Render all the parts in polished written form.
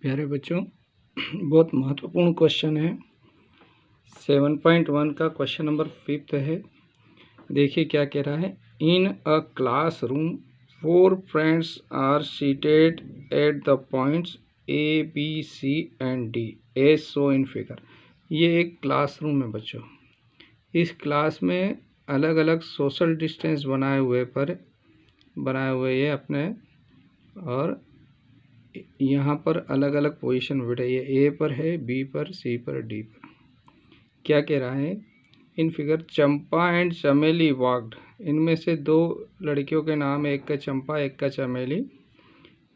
प्यारे बच्चों, बहुत महत्वपूर्ण क्वेश्चन है। 7.1 का क्वेश्चन नंबर 5 है। देखिए क्या कह रहा है। In a classroom 4 friends are seated at the points A B C and D as so in figure. ये एक क्लासरूम है बच्चों। इस क्लास में अलग अलग सोशल डिस्टेंस बनाए हुए ये अपने, और यहाँ पर अलग अलग पोजीशन बैठे, ये ए पर है, बी पर, सी पर, डी पर। क्या कह रहा है इन फिगर। चंपा एंड चमेली वॉक्ड, इनमें से दो लड़कियों के नाम है, एक का चंपा एक का Chameli.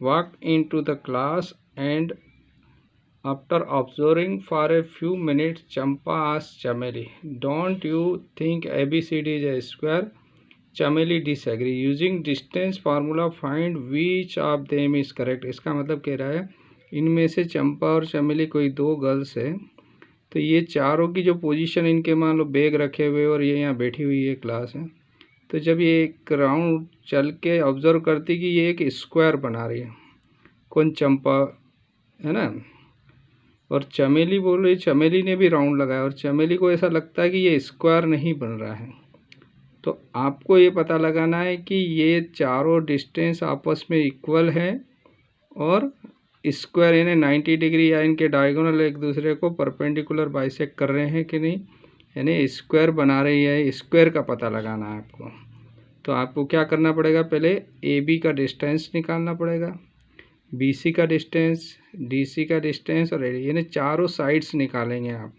Walked into the class and after observing for a few minutes Champa asked Chameli, don't you think ABCD is a square? Chameli disagree, using distance formula find which of them is correct. इसका मतलब कह रहा है इनमें से चंपा और चमेली कोई दो गर्ल्स है, तो ये चारों की जो पोजीशन, इनके मान लो बैग रखे हुए और ये यहाँ बैठी हुई है क्लास है, तो जब ये एक राउंड चल के ऑब्जर्व करती कि ये एक स्क्वायर बना रही है, कौन? चंपा है ना। और चमेली बोल रही, चमेली ने भी राउंड लगाया और चमेली को ऐसा लगता है कि ये स्क्वायर नहीं बन रहा है। तो आपको ये पता लगाना है कि ये चारों डिस्टेंस आपस में इक्वल है और स्क्वायर यानी 90 डिग्री या इनके डायगोनल एक दूसरे को परपेंडिकुलर बाइसेक्ट कर रहे हैं कि नहीं, यानी स्क्वायर बना रही है। स्क्वायर का पता लगाना है आपको। तो आपको क्या करना पड़ेगा, पहले AB का डिस्टेंस निकालना पड़ेगा, BC का डिस्टेंस, DC का डिस्टेंस और AD, यानी चारों साइड्स निकालेंगे आप।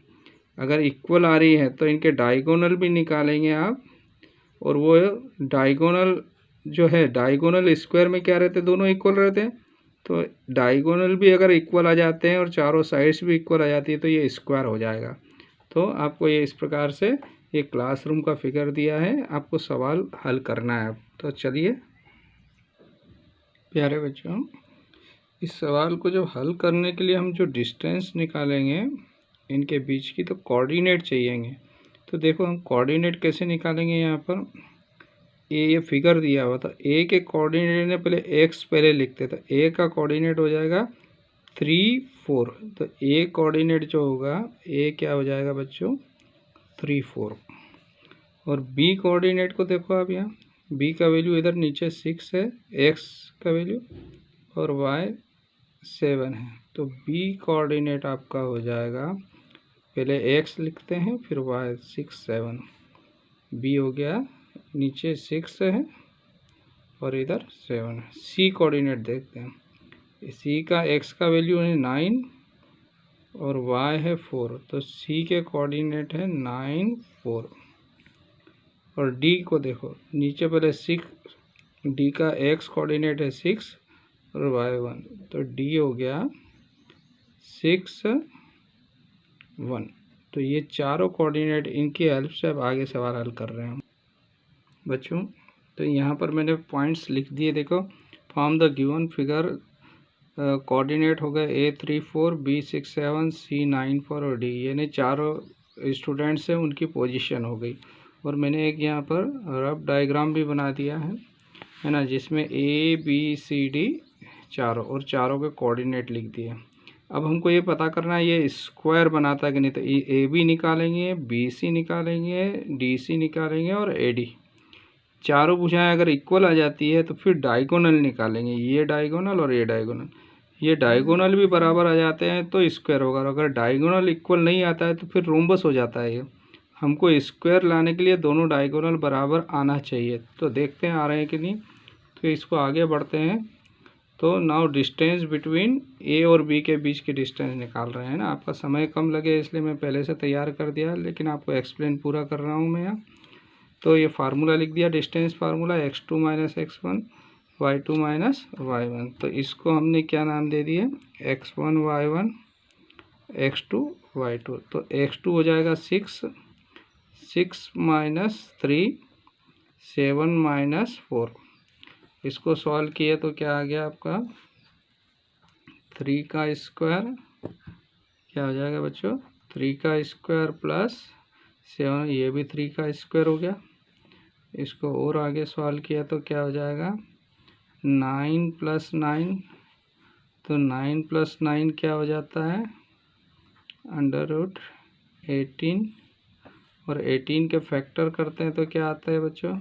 अगर इक्वल आ रही है तो इनके डायगोनल भी निकालेंगे आप, और वो डायगोनल जो है, डायगोनल स्क्वायर में क्या रहते हैं, दोनों इक्वल रहते हैं। तो डायगोनल भी अगर इक्वल आ जाते हैं और चारों साइड्स भी इक्वल आ जाती है तो ये स्क्वायर हो जाएगा। तो आपको ये इस प्रकार से ये क्लासरूम का फिगर दिया है, आपको सवाल हल करना है। तो चलिए प्यारे बच्चों, इस सवाल को जब हल करने के लिए हम जो डिस्टेंस निकालेंगे इनके बीच की, तो कोऑर्डिनेट चाहिएंगे। तो देखो हम कोऑर्डिनेट कैसे निकालेंगे। यहाँ पर ये फिगर दिया हुआ था, ए के कोऑर्डिनेट ने पहले एक्स पहले लिखते थे, ए का कोऑर्डिनेट हो जाएगा 3 4। तो ए कोऑर्डिनेट जो होगा, ए क्या हो जाएगा बच्चों 3 4। और बी कोऑर्डिनेट को देखो आप, यहाँ बी का वैल्यू इधर नीचे 6 है, एक्स का वैल्यू, और वाई 7 है। तो बी कोऑर्डिनेट आपका हो जाएगा, पहले एक्स लिखते हैं फिर वाई 6 7, बी हो गया नीचे 6 है और इधर 7 है। सी कोऑर्डिनेट देखते हैं। सी का एक्स का वैल्यू है 9 और वाई है 4, तो सी के कोऑर्डिनेट है 9 4। और डी को देखो, नीचे पहले 6, डी का एक्स कोऑर्डिनेट है 6 और वाई 1, तो डी हो गया 6 1। तो ये चारों कोऑर्डिनेट, इनकी हेल्प से अब आगे सवाल हल कर रहे हैं बच्चों। तो यहाँ पर मैंने पॉइंट्स लिख दिए, देखो। Form the given figure, coordinate हो गए A 3 4, B 6 7, C 9 4 और D, यानी चारों स्टूडेंट्स हैं उनकी पोजीशन हो गई। और मैंने एक यहाँ पर रफ डायग्राम भी बना दिया है ना, जिसमें A B C D चारों, और चारों के कोऑर्डिनेट लिख दिए। अब हमको ये पता करना है ये स्क्वायर बनाता है कि नहीं। तो AB निकालेंगे, BC निकालेंगे, DC निकालेंगे और AD, चारों भुजाएं अगर इक्वल आ जाती है तो फिर डायगोनल निकालेंगे, ये डायगोनल और ये डायगोनल। ये डायगोनल भी बराबर आ जाते हैं तो स्क्वायर होगा, और अगर डायगोनल इक्वल नहीं आता है तो फिर रोम्बस हो जाता है। ये हमको स्क्वायर लाने के लिए दोनों डायगोनल बराबर आना चाहिए। तो देखते हैं आ रहे हैं कि नहीं। तो इसको आगे बढ़ते हैं। तो नाउ डिस्टेंस बिटवीन ए और बी के बीच की डिस्टेंस निकाल रहे हैं ना। आपका समय कम लगे इसलिए मैं पहले से तैयार कर दिया, लेकिन आपको एक्सप्लेन पूरा कर रहा हूँ मैं यहाँ। तो ये फार्मूला लिख दिया, distance formula x2 - x1 y2 - y1। तो इसको हमने क्या नाम दे दिए, x1 y1 x2 y2। तो x2 हो जाएगा 6 6 - 3 7 - 4। इसको सॉल्व किए तो क्या आ गया आपका 3 का स्क्वायर, क्या हो जाएगा बच्चों 3 का स्क्वायर प्लस 7, ये भी 3 का स्क्वायर हो गया। इसको और आगे सॉल्व किया तो क्या हो जाएगा 9 + 9, तो 9 + 9 क्या हो जाता है, √18, और 18 के फैक्टर करते हैं तो क्या आता है बच्चों,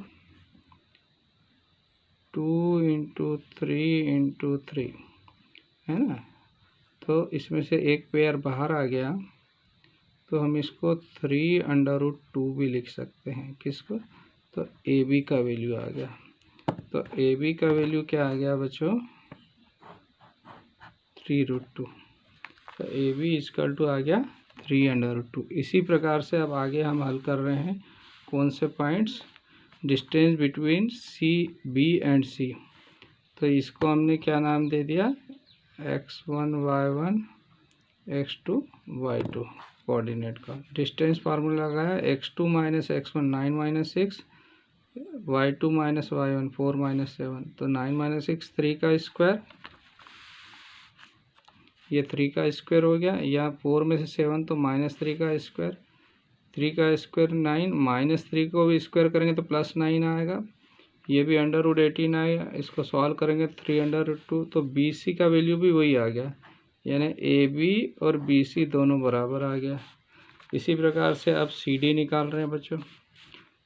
2 × 3 × 3, है ना। तो इसमें से एक पेयर बाहर आ गया, तो हम इसको 3√2 भी लिख सकते हैं। किसको, तो AB का वैल्यू आ गया। तो AB का वैल्यू क्या आ गया बच्चों, 3√2। तो AB = आ गया 3√2। इसी प्रकार से अब आगे हम हल कर रहे हैं कौन से points, distance between B and C। तो इसको हमने क्या नाम दे दिया, x1 y1 x2 y2 coordinate का। डिस्टेंस फार्मूला लगाया, x2 - x1 9 - 6, y2 - y1 4 - 7। तो 9 - 6 3 का स्क्वायर, ये 3 का स्क्वायर हो गया, या 4 में से 7 तो -3 का स्क्वायर, 3 का स्क्वायर 9, -3 को भी स्क्वायर करेंगे तो +9 आएगा, ये भी √18 आएगा। इसको सॉल्व करेंगे 3√2, तो BC का वैल्यू भी वही आ गया, यानी AB और BC दोनों बराबर आ गया। इसी प्रकार से अब CD निकाल रहे हैं बच्चों।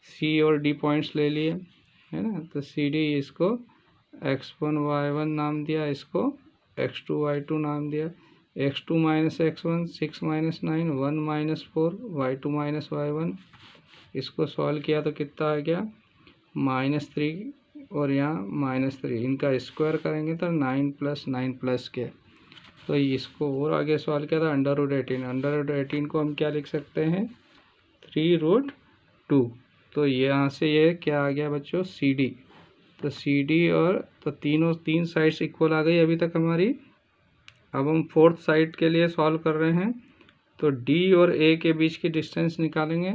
C और D पॉइंट्स ले लिए, है ना। तो CD इसको x1 y1 नाम दिया, इसको x2 y2 नाम दिया। x2 - x1 6 - 9 1 - 4 y2 - y1, इसको सॉल्व किया तो कितना आ गया, -3 और यहाँ -3, इनका स्क्वायर करेंगे तो 9 + 9 + के। तो इसको और आगे सॉल्व किया था √18 को हम क्या लिख सकते हैं, 3√2। तो यहाँ से ये क्या आ गया बच्चों, CD। तो CD और तो तीन साइड्स इक्वल आ गई अभी तक हमारी। अब हम फोर्थ साइड के लिए सॉल्व कर रहे हैं, तो D और A के बीच की डिस्टेंस निकालेंगे,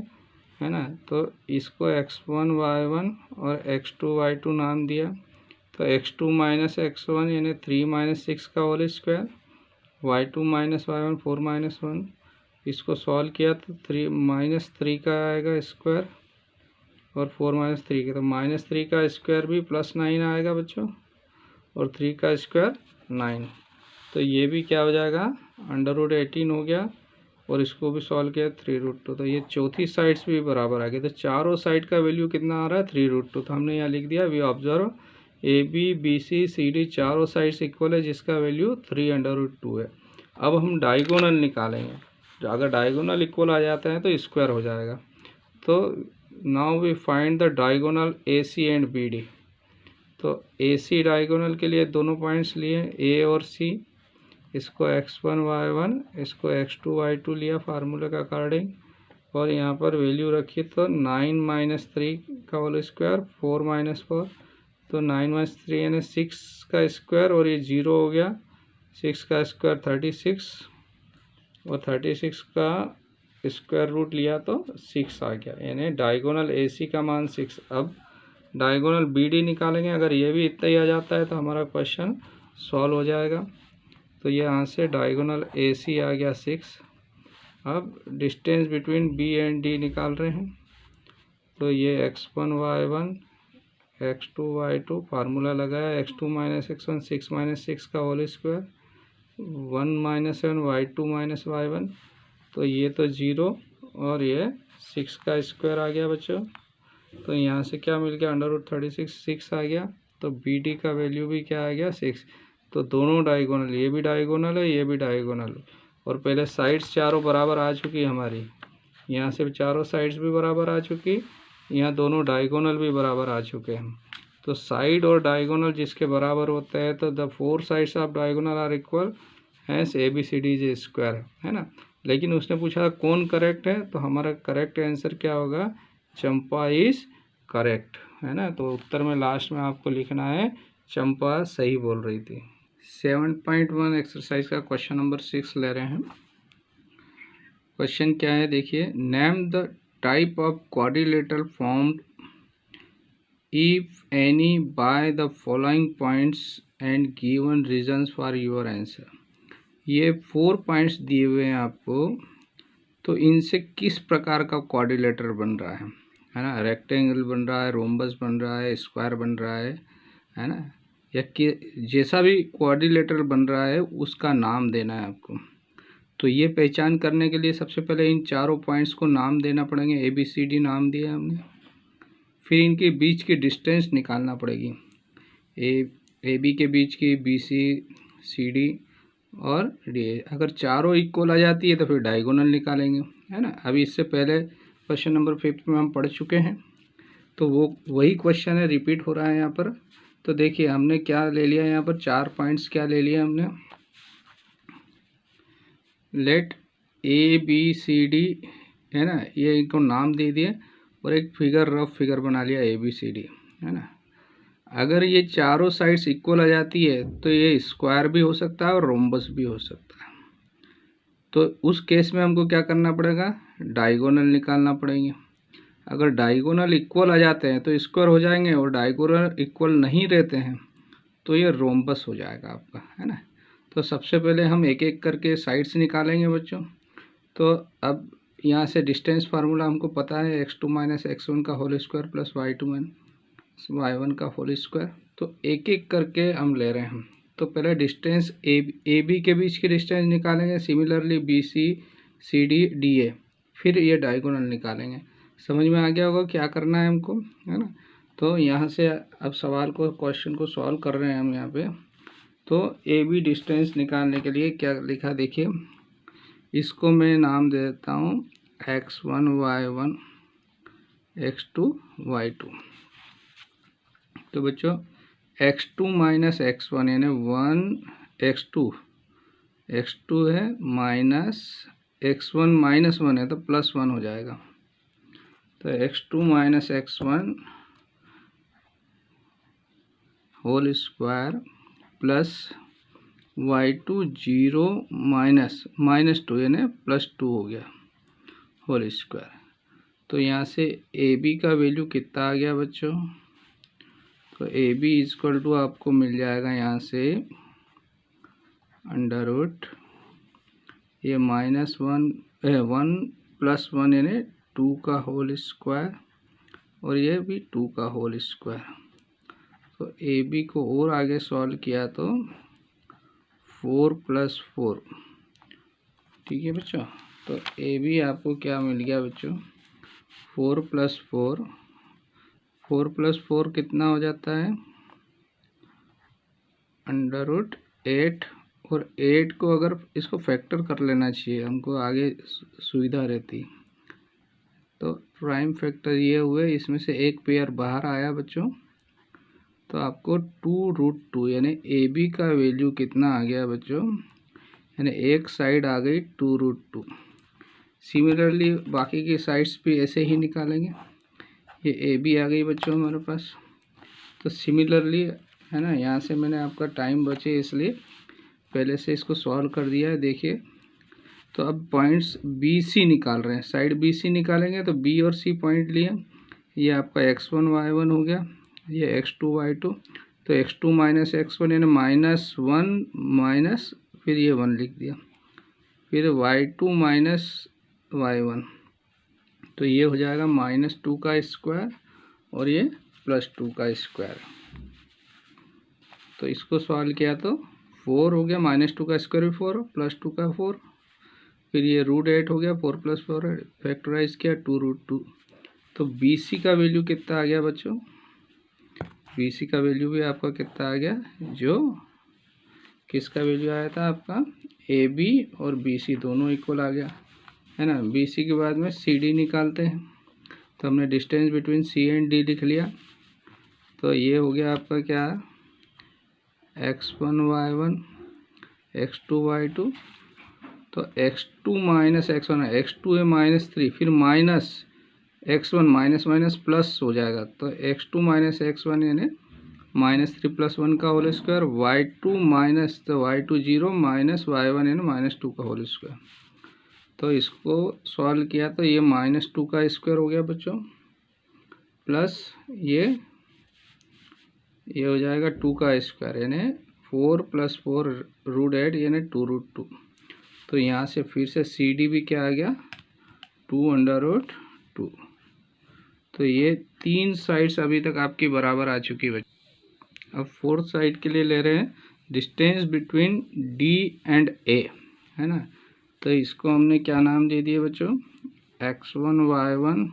है ना। तो इसको x1 y1 और x2 y2 नाम दिया। तो x2 - x1 यानी 3 - 6 का होल स्क्वायर, y2 - y1 4 - 1, इसको सॉल्व किया तो -3 का आएगा स्क्वायर और 4 - 3 का, तो -3 का स्क्वायर भी +9 आएगा बच्चों, और 3 का स्क्वायर 9। तो ये भी क्या हो जाएगा, √18 हो गया, और इसको भी सॉल्व किया 3√2। तो ये चौथी साइड्स भी बराबर आ गई। तो चारों साइड का वैल्यू कितना आ रहा है, 3√2। तो हमने यहाँ लिख दिया, we observe AB BC CD चारों साइड्स इक्वल है, जिसका वैल्यू 3√2 है। अब हम डायगोनल निकालेंगे। अगर डायगोनल इक्वल आ जाता है तो स्क्वायर हो जाएगा। तो now we find the diagonal AC and BD। तो AC डायगोनल के लिए दोनों पॉइंट्स लिए A और C, इसको x1 y1 इसको x2 y2 लिया फार्मूले का अकॉर्डिंग, और यहाँ पर वैल्यू रखी तो 9 - 3 का होल स्क्वायर 4 - 4। तो 9 - 3 यानी 6 का स्क्वायर, और ये 0 हो गया, 6 का स्क्वायर 36, और 36 का स्क्वायर रूट लिया तो 6 आ गया, यानी डायगोनल AC का मान 6। अब डायगोनल BD निकालेंगे। अगर ये भी इतना ही आ जाता है तो हमारा क्वेश्चन सॉल्व हो जाएगा। तो ये यहाँ से डायगोनल AC आ गया 6। अब distance between B and D निकाल रहे हैं। तो ये x1 y1 x2 y2 formula लगाया, x2 - x1 6 - 6 का होल स्क्वायर 1 - 7 y2 - y1। तो ये तो 0 और ये 6 का स्क्वायर आ गया बच्चों। तो यहाँ से क्या मिल गया, √36 6 आ गया। तो BD का वैल्यू भी क्या आ गया, 6। तो दोनों डायगोनल, ये भी डायगोनल है, ये भी डायगोनल है, और पहले साइड्स चारों बराबर आ चुकी हमारी। यहाँ से चारों साइड्स भी बराबर आ चुकी, यहाँ दोनों डायगोनल भी बराबर आ चुके हैं। तो साइड और डायगोनल जिसके बराबर होते हैं, तो the 4 sides of diagonal are equal, hence ABCD is square, है ना। लेकिन उसने पूछा कौन करेक्ट है, तो हमारा करेक्ट आंसर क्या होगा, चंपा इज करेक्ट, है ना। तो उत्तर में लास्ट में आपको लिखना है चंपा सही बोल रही थी। 7.1 एक्सरसाइज का क्वेश्चन नंबर 6 ले रहे हैं। क्वेश्चन क्या है देखिए, name the type of quadrilateral formed if any by the following points and given reasons for your answer. ये 4 पॉइंट्स दिए हुए हैं आपको, तो इनसे किस प्रकार का क्वाड्रिलेटर बन रहा है ना। रेक्टेंगल बन रहा है, रोम्बस बन रहा है, स्क्वायर बन रहा है ना, या कि जैसा भी क्वाड्रिलेटरल बन रहा है उसका नाम देना है आपको। तो ये पहचान करने के लिए सबसे पहले इन चारों पॉइंट्स को नाम देना पड़ेंगे। ABCD नाम दिया हमने। फिर इनके बीच की डिस्टेंस निकालना पड़ेगी। AB के बीच की BC CD और D। अगर चारों इक्वल आ जाती है तो फिर डायगोनल निकालेंगे, है ना। अभी इससे पहले क्वेश्चन नंबर 5 में हम पढ़ चुके हैं, तो वो वही क्वेश्चन है, रिपीट हो रहा है यहाँ पर। तो देखिए हमने क्या ले लिया यहाँ पर, 4 पॉइंट्स क्या ले लिया हमने। लेट ABCD, है ना, ये इनको नाम दे दिए और एक फिगर, रफ फिगर बना लिया ABCD, है ना। अगर ये चारों साइड्स इक्वल आ जाती है तो ये स्क्वायर भी हो सकता है और रोम्बस भी हो सकता है। तो उस केस में हमको क्या करना पड़ेगा, डायगोनल निकालना पड़ेंगे। अगर डायगोनल इक्वल आ जाते हैं तो स्क्वायर हो जाएंगे, और डायगोनल इक्वल नहीं रहते हैं तो ये रोम्बस हो जाएगा आपका, है ना। तो सबसे पहले हम एक एक करके साइड्स निकालेंगे बच्चों। तो अब यहाँ से डिस्टेंस फार्मूला हमको पता है, x2 - x1 का whole square plus y2 - y1 का होल स्क्वायर। तो एक एक करके हम ले रहे हैं। तो पहले डिस्टेंस AB के बीच की डिस्टेंस निकालेंगे, सिमिलरली BC CD DA, फिर ये डायगोनल निकालेंगे। समझ में आ गया होगा क्या करना है हमको, है ना। तो यहाँ से अब सवाल को, क्वेश्चन को सॉल्व कर रहे हैं हम यहाँ पे। तो AB डिस्टेंस निकालने के लिए क्या लिखा देखिए, इसको मैं नाम दे देता हूँ x1 y1 x2 y2। तो बच्चों x2 - x1 यानी 1 x2 है, माइनस x1 -1 है तो +1 हो जाएगा। तो x2 - x1 whole square plus y2 0 -2 यानी +2 हो गया होल स्क्वायर। तो यहाँ से AB का वैल्यू कितना आ गया बच्चों, तो AB इक्वल टू आपको मिल जाएगा यहाँ से √ ये -1 +1 यानी 2 का होल स्क्वायर, और ये भी 2 का होल स्क्वायर। तो AB को और आगे सॉल्व किया तो 4 + 4, ठीक है बच्चों। तो AB आपको क्या मिल गया बच्चों, 4 + 4, 4 + 4 कितना हो जाता है, √8। और 8 को अगर इसको फैक्टर कर लेना चाहिए हमको, आगे सुविधा रहती। तो प्राइम फैक्टर ये हुए, इसमें से एक पेयर बाहर आया बच्चों, तो आपको 2√2 यानी AB का वैल्यू कितना आ गया बच्चों, यानी एक साइड आ गई 2√2। सिमिलरली बाकी की साइड्स भी ऐसे ही निकालेंगे। ये AB आ गई बच्चों हमारे पास। तो सिमिलरली, है ना, यहाँ से मैंने आपका टाइम बचे इसलिए पहले से इसको सॉल्व कर दिया है। देखिए तो अब पॉइंट्स BC निकाल रहे हैं, साइड BC निकालेंगे। तो B और C पॉइंट लिए, ये आपका x1 y1 हो गया, ये x2 y2। तो x2 - x1 यानी -1 माइनस, फिर ये 1 लिख दिया, फिर y2 - y1, तो ये हो जाएगा -2 का स्क्वायर और ये +2 का स्क्वायर। तो इसको सॉल्व किया तो 4 हो गया, -2 का स्क्वायर भी 4, +2 का 4, फिर ये √8 हो गया, 4 + 4 फैक्टराइज किया 2√2। तो BC का वैल्यू कितना आ गया बच्चों, BC का वैल्यू भी आपका कितना आ गया, जो किसका वैल्यू आया था आपका, AB और BC दोनों इक्वल आ गया, है ना। BC के बाद में CD निकालते हैं। तो हमने distance between C and D लिख लिया। तो ये हो गया आपका क्या, x1 y1 x2 y2। तो x2 - x1 है, x2 है -3, फिर -x1 माइनस प्लस हो जाएगा। तो x2 - x1 यानी -3 + 1 का होल स्क्वायर, y2 तो y2 0 -y1 यानी -2 का होल स्क्वायर। तो इसको सॉल्व किया तो ये -2 का स्क्वायर हो गया बच्चों, प्लस ये हो जाएगा 2 का स्क्वायर यानी 4 + 4 √8 यानी 2√2। तो यहाँ से फिर से CD भी क्या आ गया, 2√2। तो ये 3 साइड्स अभी तक आपकी बराबर आ चुकी है। अब फोर्थ साइड के लिए ले रहे हैं डिस्टेंस बिटवीन डी एंड ए, है ना। तो इसको हमने क्या नाम दे दिया बच्चों, x1 y1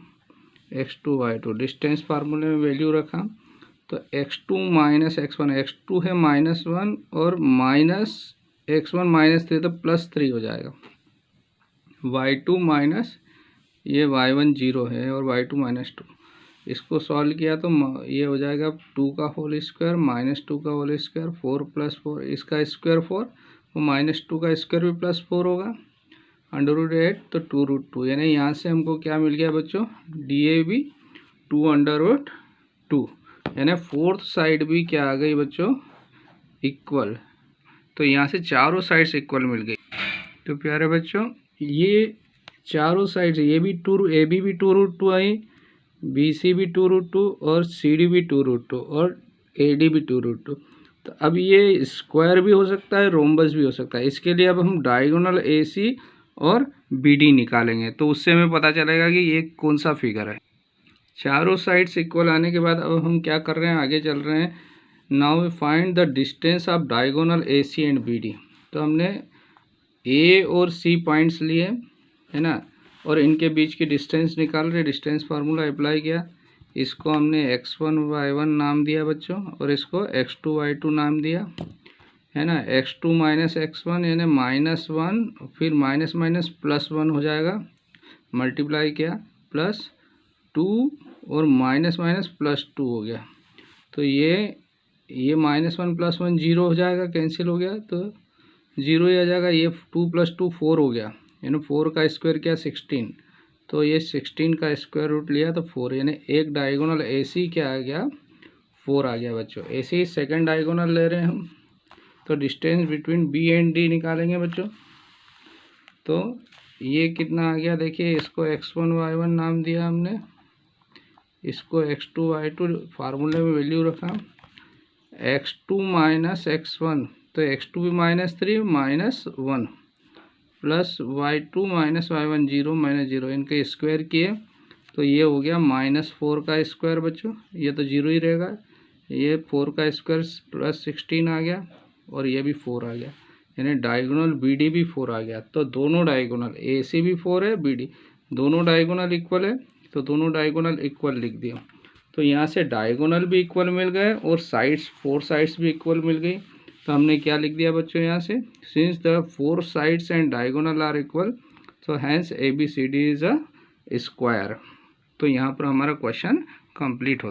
x2 y2। Distance फार्मूले में वैल्यू रखा तो x2 माइनस x1, x2 है -1 और माइनस x1 -3 तो +3 हो जाएगा। y2 माइनस ये y1 0 है और y2 -2, इसको सॉल्व किया तो ये हो जाएगा 2 का होल स्क्वायर -2 का होल स्क्वायर 4 + 4, इसका स्क्वायर 4 और -2 का स्क्वायर भी +4 होगा, √8 तो 2√2। यानी यहाँ से हमको क्या मिल गया बच्चों, DAB 2√2। यानी फोर्थ साइड भी क्या आ गई बच्चों, इक्वल। तो यहाँ से चारों साइड्स इक्वल मिल गई। तो प्यारे बच्चों ये चारों साइड्स, ये भी AB भी 2√2 आई, BC भी 2√2 और CD भी 2√2 और AD भी 2√2। तो अब ये स्क्वायर भी हो सकता है, रोम्बस भी हो सकता है। इसके लिए अब हम डायगोनल AC और BD निकालेंगे तो उससे हमें पता चलेगा कि ये कौन सा फिगर है। चारों साइड्स इक्वल आने के बाद अब हम क्या कर रहे हैं, आगे चल रहे हैं। Now we find the distance of diagonal AC and BD। तो हमने A और C पॉइंट्स लिए, है ना, और इनके बीच की डिस्टेंस निकाल रहे, डिस्टेंस फार्मूला अप्लाई किया। इसको हमने x1 y1 नाम दिया बच्चों और इसको x2 y2 नाम दिया, है ना। x2 माइनस x1 यानी -1, फिर माइनस माइनस +1 हो जाएगा, मल्टीप्लाई किया +2 और माइनस माइनस +2 हो गया। तो ये -1 + 1 0 हो जाएगा, कैंसिल हो गया तो 0 ही आ जाएगा। ये 2 + 2 4 हो गया, यानी 4 का स्क्वायर क्या 16, तो ये 16 का स्क्वायर रूट लिया तो 4, यानी एक डायगोनल AC क्या आ गया 4 आ गया बच्चों। ऐसे ही सेकंड डायगोनल ले रहे हैं हम, तो distance between B and D निकालेंगे बच्चों। तो ये कितना आ गया देखिए, इसको x1 y1 नाम दिया हमने, इसको x2 y2 फार्मूले में वैल्यू रखा। x2 माइनस x1 तो x2 भी -3 -1 प्लस y2 माइनस y1 0 -0, इनके स्क्वायर किए तो ये हो गया -4 का स्क्वायर बच्चों, ये तो 0 ही रहेगा। ये 4 का स्क्वायर +16 आ गया और ये भी 4 आ गया, यानी डायगोनल BD भी 4 आ गया। तो दोनों डायगोनल AC भी 4 है, BD दोनों डायगोनल इक्वल है, तो दोनों डायगोनल इक्वल लिख दिया। तो यहाँ से डायगोनल भी इक्वल मिल गए और साइड्स 4 साइड्स भी इक्वल मिल गई। तो हमने क्या लिख दिया बच्चों यहाँ से, since the 4 sides and diagonal are equal so hence ABCD is a square. तो यहाँ पर हमारा क्वेश्चन कंप्लीट होता है।